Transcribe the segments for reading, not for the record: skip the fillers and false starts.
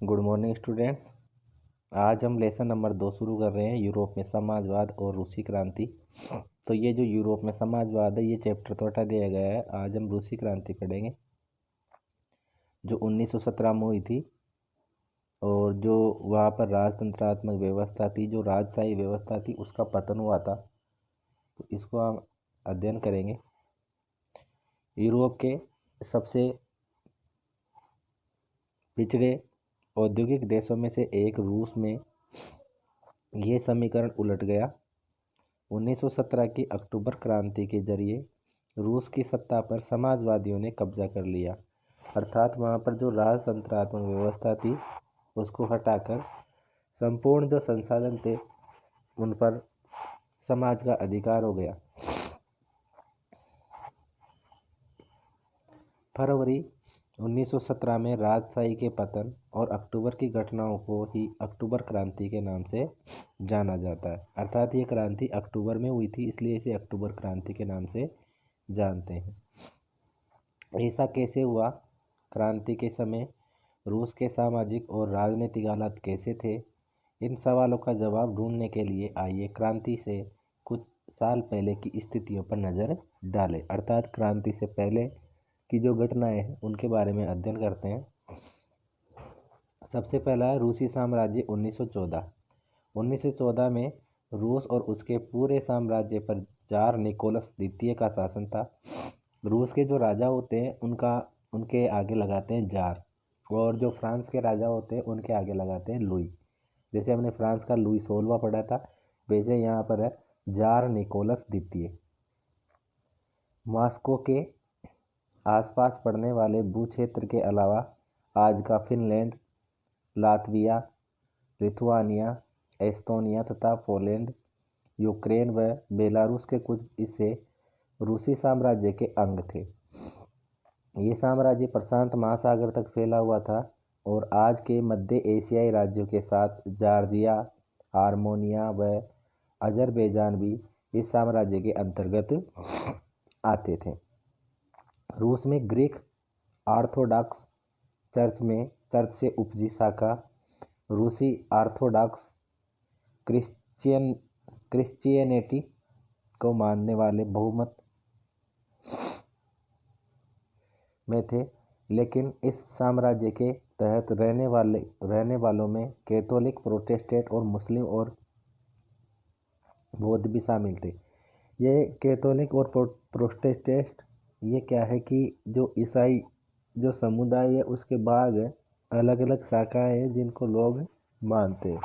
Good morning students. आज हम lesson number 2 शुरू कर रहे हैं, यूरोप में समाजवाद और रूसी क्रांति। तो ये जो यूरोप में समाजवाद है, ये चैप्टर तो हटा दिया गया है। आज हम रूसी क्रांति पढ़ेंगे जो 1917 में हुई थी, और जो वहाँ पर राजतंत्रात्मक व्यवस्था थी, जो राजशाही व्यवस्था थी, उसका पतन हुआ था। तो इसको हम अध्ययन करेंगे। यूरोप के सबसे पिछड़े औद्योगिक देशों में से एक रूस में यह समीकरण उलट गया। 1917 की अक्टूबर क्रांति के जरिए रूस की सत्ता पर समाजवादियों ने कब्जा कर लिया, अर्थात वहाँ पर जो राजतंत्रात्मक व्यवस्था थी उसको हटाकर संपूर्ण जो संसाधन थे उन पर समाज का अधिकार हो गया। फरवरी 1917 में राजशाही के पतन और अक्टूबर की घटनाओं को ही अक्टूबर क्रांति के नाम से जाना जाता है, अर्थात ये क्रांति अक्टूबर में हुई थी, इसलिए इसे अक्टूबर क्रांति के नाम से जानते हैं। ऐसा कैसे हुआ? क्रांति के समय रूस के सामाजिक और राजनीतिक हालात कैसे थे? इन सवालों का जवाब ढूंढने के लिए आइए क्रांति से कुछ साल पहले की स्थितियों पर नज़र डालें, अर्थात क्रांति से पहले की जो घटनाएं हैं उनके बारे में अध्ययन करते हैं। सबसे पहला है रूसी साम्राज्य 1914। 1914 में रूस और उसके पूरे साम्राज्य पर जार निकोलस द्वितीय का शासन था। रूस के जो राजा होते हैं उनके आगे लगाते हैं जार, और जो फ्रांस के राजा होते हैं उनके आगे लगाते हैं लुई। जैसे हमने फ्रांस का लुई 16वां पढ़ा था, वैसे यहाँ पर है जार निकोलस द्वितीय। मॉस्को के आसपास पड़ने वाले भू क्षेत्र के अलावा आज का फिनलैंड, लातविया, लिथुआनिया, एस्टोनिया तथा पोलैंड, यूक्रेन व बेलारूस के कुछ हिस्से रूसी साम्राज्य के अंग थे। ये साम्राज्य प्रशांत महासागर तक फैला हुआ था, और आज के मध्य एशियाई राज्यों के साथ जॉर्जिया, आर्मेनिया व अजरबैजान भी इस साम्राज्य के अंतर्गत आते थे। रूस में ग्रीक ऑर्थोडॉक्स चर्च से उपजी शाखा रूसी ऑर्थोडॉक्स क्रिश्चियनिटी को मानने वाले बहुमत में थे, लेकिन इस साम्राज्य के तहत रहने वालों में कैथोलिक, प्रोटेस्टेंट और मुस्लिम और बौद्ध भी शामिल थे। ये कैथोलिक और प्रोटेस्टेंट ये क्या है कि जो ईसाई जो समुदाय है उसके भाग है, अलग अलग शाखाएं हैं जिनको लोग मानते हैं।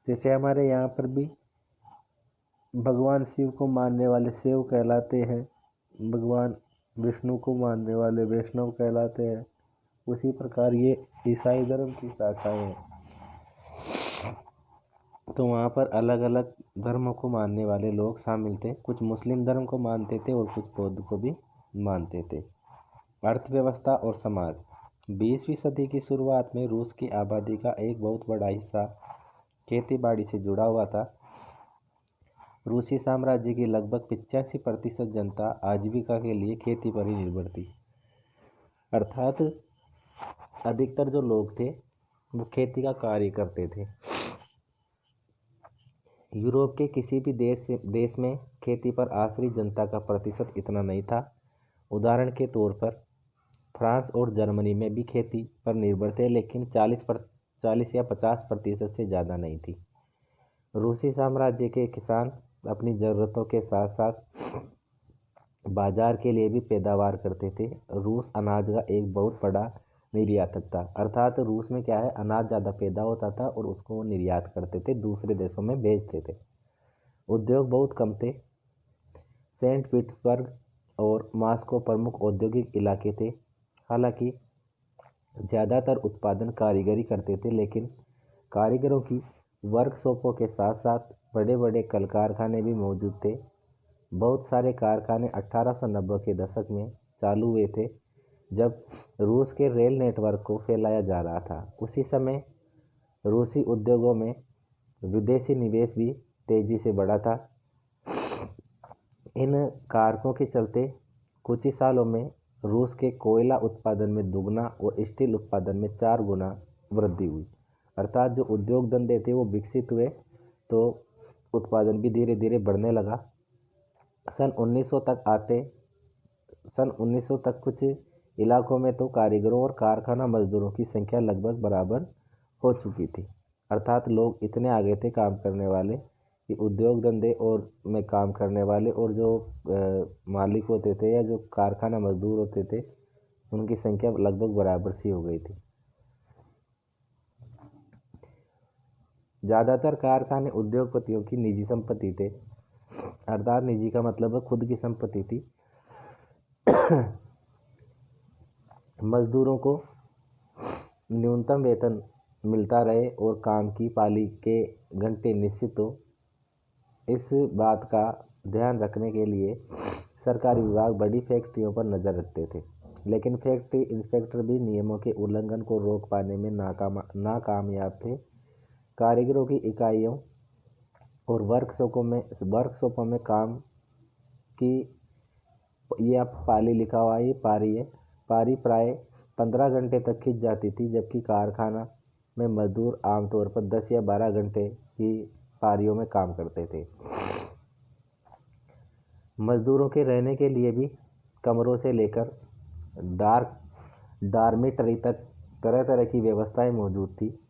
जैसे हमारे यहाँ पर भी भगवान शिव को मानने वाले शिव कहलाते हैं, भगवान विष्णु को मानने वाले वैष्णव कहलाते हैं। उसी प्रकार ये ईसाई धर्म की शाखाएं हैं, तो वहाँ पर अलग अलग धर्मों को मानने वाले लोग शामिल थे। कुछ मुस्लिम धर्म को मानते थे और कुछ बौद्ध को भी मानते थे। अर्थव्यवस्था और समाज। 20वीं सदी की शुरुआत में रूस की आबादी का एक बहुत बड़ा हिस्सा खेती बाड़ी से जुड़ा हुआ था। रूसी साम्राज्य की लगभग 85% जनता आजीविका के लिए खेती पर ही निर्भर थी, अर्थात अधिकतर जो लोग थे वो खेती का कार्य करते थे। यूरोप के किसी भी देश में खेती पर आश्रित जनता का प्रतिशत इतना नहीं था। उदाहरण के तौर पर फ्रांस और जर्मनी में भी खेती पर निर्भर थे, लेकिन 40 या 50% से ज़्यादा नहीं थी। रूसी साम्राज्य के किसान अपनी ज़रूरतों के साथ साथ बाजार के लिए भी पैदावार करते थे। रूस अनाज का एक बहुत बड़ा निर्यातक था, अर्थात रूस में क्या है, अनाज ज़्यादा पैदा होता था और उसको निर्यात करते थे, दूसरे देशों में भेजते थे। उद्योग बहुत कम थे। सेंट पीटर्सबर्ग और मॉस्को प्रमुख औद्योगिक इलाके थे। हालांकि ज़्यादातर उत्पादन कारीगरी करते थे, लेकिन कारीगरों की वर्कशॉपों के साथ साथ बड़े बड़े कल कारखाने भी मौजूद थे। बहुत सारे कारखाने 1890 के दशक में चालू हुए थे, जब रूस के रेल नेटवर्क को फैलाया जा रहा था। उसी समय रूसी उद्योगों में विदेशी निवेश भी तेज़ी से बढ़ा था। इन कारकों के चलते कुछ ही सालों में रूस के कोयला उत्पादन में दुगना और स्टील उत्पादन में 4 गुना वृद्धि हुई, अर्थात जो उद्योग धंधे थे वो विकसित हुए तो उत्पादन भी धीरे धीरे बढ़ने लगा। सन 1900 तक कुछ इलाकों में तो कारीगरों और कारखाना मजदूरों की संख्या लगभग बराबर हो चुकी थी, अर्थात लोग इतने आगे थे काम करने वाले कि उद्योग धंधे और में काम करने वाले और जो मालिक होते थे या जो कारखाना मजदूर होते थे उनकी संख्या लगभग बराबर सी हो गई थी। ज़्यादातर कारखाने उद्योगपतियों की निजी संपत्ति थे, अर्थात निजी का मतलब है खुद की संपत्ति थी। मजदूरों को न्यूनतम वेतन मिलता रहे और काम की पाली के घंटे निश्चित हो, इस बात का ध्यान रखने के लिए सरकारी विभाग बड़ी फैक्ट्रियों पर नज़र रखते थे, लेकिन फैक्ट्री इंस्पेक्टर भी नियमों के उल्लंघन को रोक पाने में नाकामयाब थे। कारीगरों की इकाइयों और वर्कशॉपों में काम की ये आप पाली लिखा हुआ है, ये पारी प्राय 15 घंटे तक खिंच जाती थी, जबकि कारखाना में मजदूर आमतौर पर 10 या 12 घंटे की पारियों में काम करते थे। मजदूरों के रहने के लिए भी कमरों से लेकर डॉर्मेटरी तक तरह तरह की व्यवस्थाएं मौजूद थी।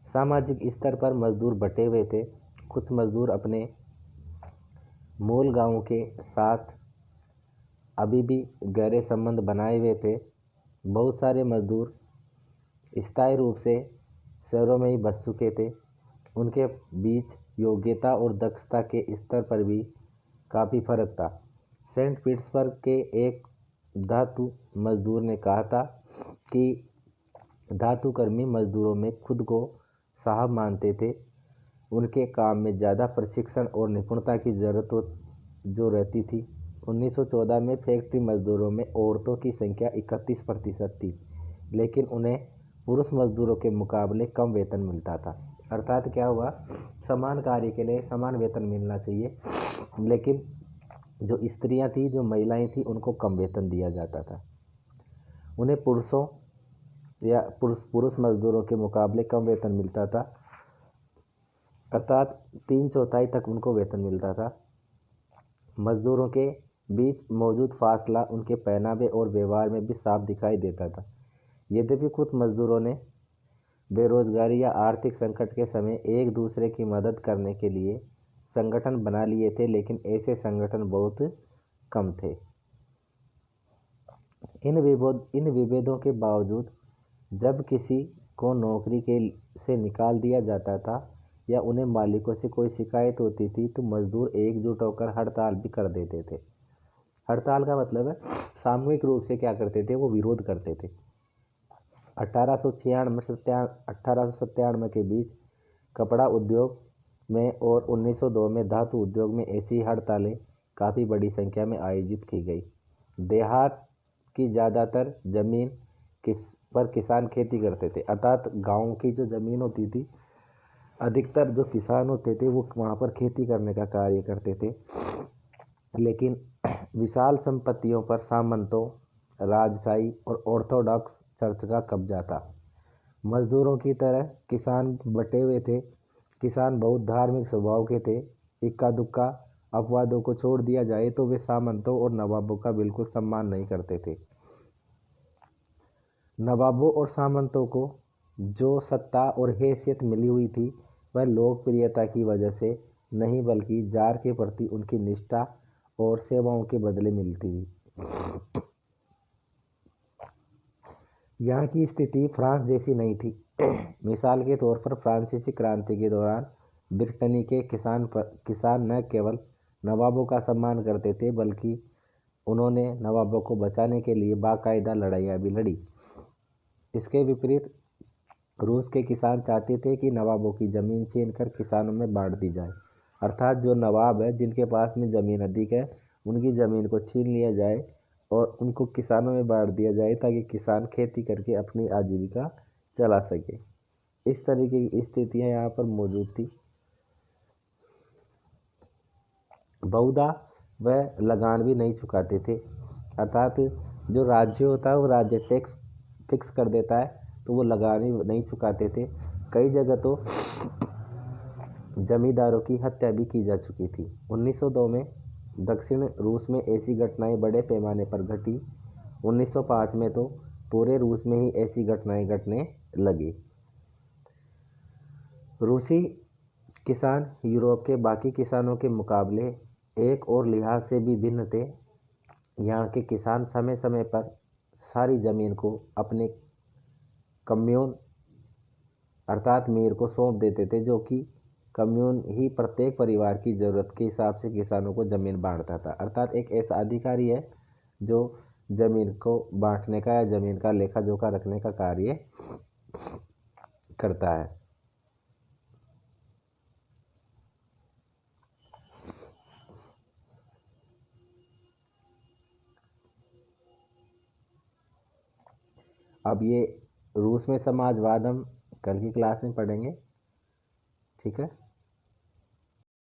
सामाजिक स्तर पर मजदूर बटे हुए थे। कुछ मजदूर अपने मूल गांवों के साथ अभी भी गहरे संबंध बनाए हुए थे। बहुत सारे मजदूर स्थायी रूप से शहरों में ही बस चुके थे। उनके बीच योग्यता और दक्षता के स्तर पर भी काफ़ी फर्क था। सेंट पीटर्सबर्ग के एक धातु मजदूर ने कहा था कि धातुकर्मी मजदूरों में खुद को साहब मानते थे। उनके काम में ज़्यादा प्रशिक्षण और निपुणता की ज़रूरत जो रहती थी। 1914 में फैक्ट्री मजदूरों में औरतों की संख्या 31% थी, लेकिन उन्हें पुरुष मजदूरों के मुकाबले कम वेतन मिलता था। अर्थात क्या हुआ, समान कार्य के लिए समान वेतन मिलना चाहिए, लेकिन जो स्त्रियां थी, जो महिलाएं थी, उनको कम वेतन दिया जाता था। उन्हें पुरुष मजदूरों के मुकाबले कम वेतन मिलता था, अर्थात 3/4 तक उनको वेतन मिलता था। मजदूरों के बीच मौजूद फासला उनके पहनावे और व्यवहार में भी साफ दिखाई देता था। यद्यपि कुछ मजदूरों ने बेरोजगारी या आर्थिक संकट के समय एक दूसरे की मदद करने के लिए संगठन बना लिए थे, लेकिन ऐसे संगठन बहुत कम थे। इन विभेदों के बावजूद जब किसी को नौकरी से निकाल दिया जाता था या उन्हें मालिकों से कोई शिकायत होती थी, तो मजदूर एकजुट होकर हड़ताल भी कर देते थे। हड़ताल का मतलब है सामूहिक रूप से क्या करते थे, वो विरोध करते थे। 1896 के बीच कपड़ा उद्योग में और 1902 में धातु उद्योग में ऐसी हड़तालें काफ़ी बड़ी संख्या में आयोजित की गई। देहात की ज़्यादातर ज़मीन पर किसान खेती करते थे, अर्थात गांव की जो ज़मीन होती थी, अधिकतर जो किसान होते थे वो वहाँ पर खेती करने का कार्य करते थे। लेकिन विशाल संपत्तियों पर सामंतों, राजशाही और ऑर्थोडॉक्स चर्च का कब्जा था। मजदूरों की तरह किसान बटे हुए थे। किसान बहुत धार्मिक स्वभाव के थे। इक्का दुक्का अपवादों को छोड़ दिया जाए तो वे सामंतों और नवाबों का बिल्कुल सम्मान नहीं करते थे। नवाबों और सामंतों को जो सत्ता और हैसियत मिली हुई थी वह लोकप्रियता की वजह से नहीं, बल्कि जार के प्रति उनकी निष्ठा और सेवाओं के बदले मिलती थी। यहाँ की स्थिति फ्रांस जैसी नहीं थी। मिसाल के तौर पर फ्रांसीसी क्रांति के दौरान ब्रिटेनी के किसान न केवल नवाबों का सम्मान करते थे, बल्कि उन्होंने नवाबों को बचाने के लिए बाकायदा लड़ाइयाँ भी लड़ी। इसके विपरीत रूस के किसान चाहते थे कि नवाबों की ज़मीन छीनकर किसानों में बांट दी जाए, अर्थात जो नवाब है जिनके पास में ज़मीन अधिक है उनकी ज़मीन को छीन लिया जाए और उनको किसानों में बांट दिया जाए, ताकि किसान खेती करके अपनी आजीविका चला सके। इस तरीके की स्थितियाँ यहाँ पर मौजूद थी। बहुधा वह लगान भी नहीं चुकाते थे, अर्थात जो राज्य होता है वो राज्य टैक्स फिक्स कर देता है तो वो लगानी नहीं चुकाते थे। कई जगह तो जमींदारों की हत्या भी की जा चुकी थी। 1902 में दक्षिण रूस में ऐसी घटनाएं बड़े पैमाने पर घटी। 1905 में तो पूरे रूस में ही ऐसी घटनाएं घटने लगी। रूसी किसान यूरोप के बाकी किसानों के मुकाबले एक और लिहाज से भी भिन्न थे। यहाँ के किसान समय समय पर सारी ज़मीन को अपने कम्यून अर्थात मीर को सौंप देते थे, जो कि कम्यून ही प्रत्येक परिवार की ज़रूरत के हिसाब से किसानों को ज़मीन बांटता था। अर्थात एक ऐसा अधिकारी है जो ज़मीन को बांटने का या ज़मीन का लेखा जोखा रखने का कार्य करता है। अब ये रूस में समाजवाद हम कल की क्लास में पढ़ेंगे, ठीक है।